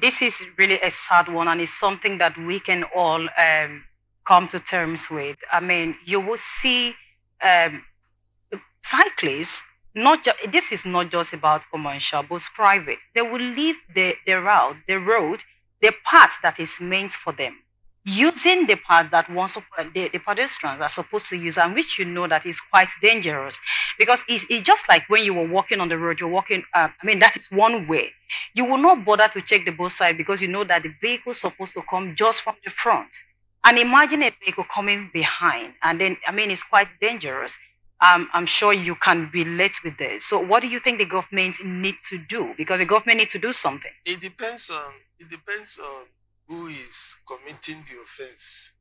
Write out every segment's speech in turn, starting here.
this is really a sad one, and it's something that we can all come to terms with. I mean, you will see um, cyclists, not this is not just about commercial, but private. They will leave the route, the road, the path that is meant for them, using the path that the pedestrians are supposed to use, and which you know that is quite dangerous, because it's just like when you were walking on the road, you're walking, I mean, that is one way. You will not bother to check the both side because you know that the vehicle is supposed to come just from the front. And imagine a vehicle coming behind, and then, I mean, it's quite dangerous. I'm sure you can relate with this. So, what do you think the government need to do? Because the government need to do something. It depends on who is committing the offense.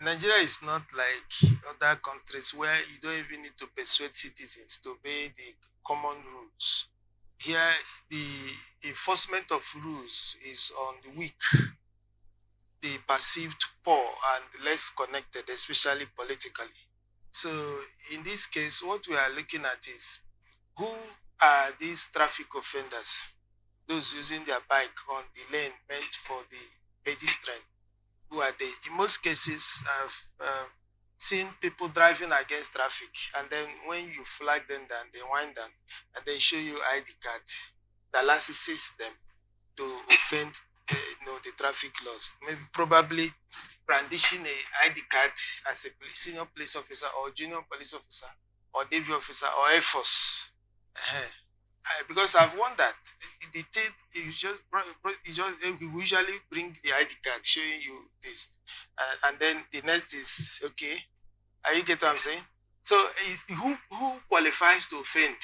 Nigeria is not like other countries where you don't even need to persuade citizens to obey the common rules. Here, the enforcement of rules is on the weak, the perceived poor, and less connected, especially politically. So, in this case, what we are looking at is who are these traffic offenders, those using their bike on the lane meant for the pedestrian. Who are they? In most cases, I've seen people driving against traffic, and then when you flag them down, they wind down, and they show you ID card that licenses them to offend, the traffic laws. Maybe probably brandishing a ID card as a senior police officer or junior police officer or navy officer or air force. Because I've wondered, the thing you usually bring the ID card showing you this, and then the next is okay. Are you get what I'm saying? So who qualifies to offend?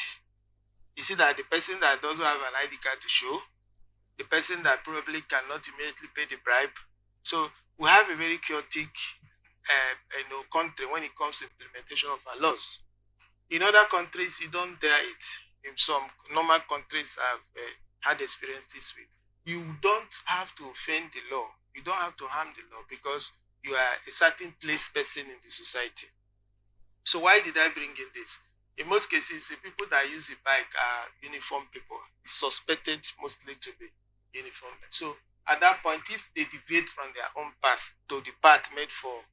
You see that the person that doesn't have an ID card to show, the person that probably cannot immediately pay the bribe. So we have a very chaotic, country when it comes to implementation of our laws. In other countries, you don't dare it. In some normal countries I've had experiences with, you don't have to offend the law. You don't have to harm the law because you are a certain place person in the society. So why did I bring in this? In most cases, the people that use the bike are uniform people. It's suspected mostly to be uniform. So at that point, if they deviate from their own path to the path made for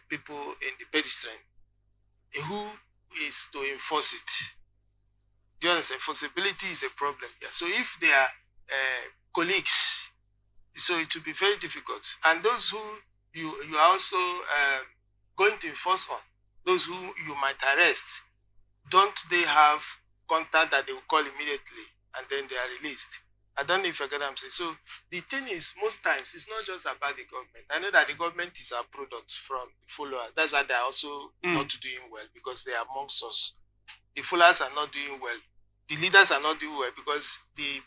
people in the pedestrian, who is to enforce it? Do you understand? Enforceability is a problem here. So if they are colleagues, so it will be very difficult. And those who you are also going to enforce on, those who you might arrest, don't they have contact that they will call immediately and then they are released? I don't know if I get what I'm saying. So the thing is, most times it's not just about the government. I know that the government is our product from the followers. That's why they're also not doing well, because they are amongst us. The followers are not doing well. The leaders are not doing well because the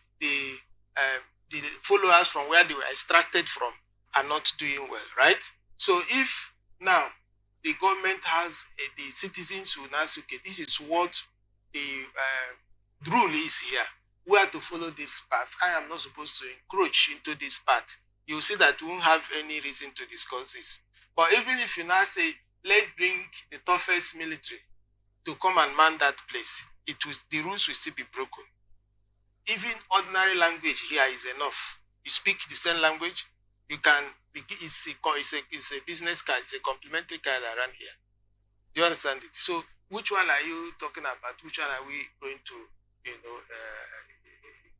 followers from where they were extracted from are not doing well, right? So if now the government has the citizens who now say, okay, this is what the rule is here. We have to follow this path. I am not supposed to encroach into this path. You'll see that we won't have any reason to discuss this. But even if you now say, let's bring the toughest military to come and man that place, the rules will still be broken. Even ordinary language here is enough. You speak the same language, you can. It's a business card. It's a complimentary card around here. Do you understand it? So, which one are you talking about? Which one are we going to,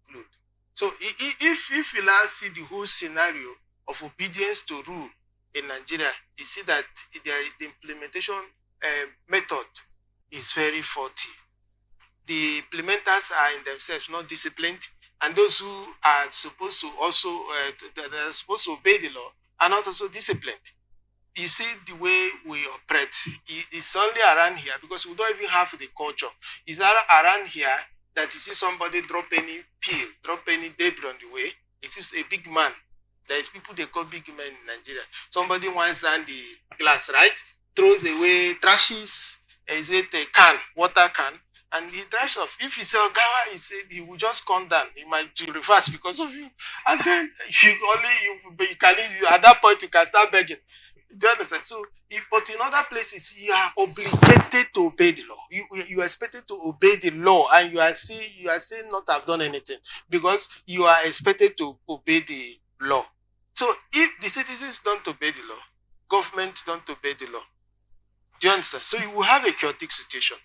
include? So, if you now see the whole scenario of obedience to rule in Nigeria, you see that the implementation method is very faulty. The implementers are in themselves not disciplined, and those who are supposed to also that are supposed to obey the law are not also disciplined. You see the way we operate. It's only around here because we don't even have the culture. It's around here that you see somebody drop any peel, drop any debris on the way. It is a big man. There is people they call big men in Nigeria. Somebody wants down the glass, right? Throws away, trashes. Is it a can, water can? And he drives off. If he says Gawa, he will just come down. He might reverse because of you. And then you can leave, at that point you can start begging. Do you understand? So, but in other places, you are obligated to obey the law. You are expected to obey the law, and you are saying not have done anything because you are expected to obey the law. So, if the citizens don't obey the law, government don't obey the law. Do you understand? So you will have a chaotic situation.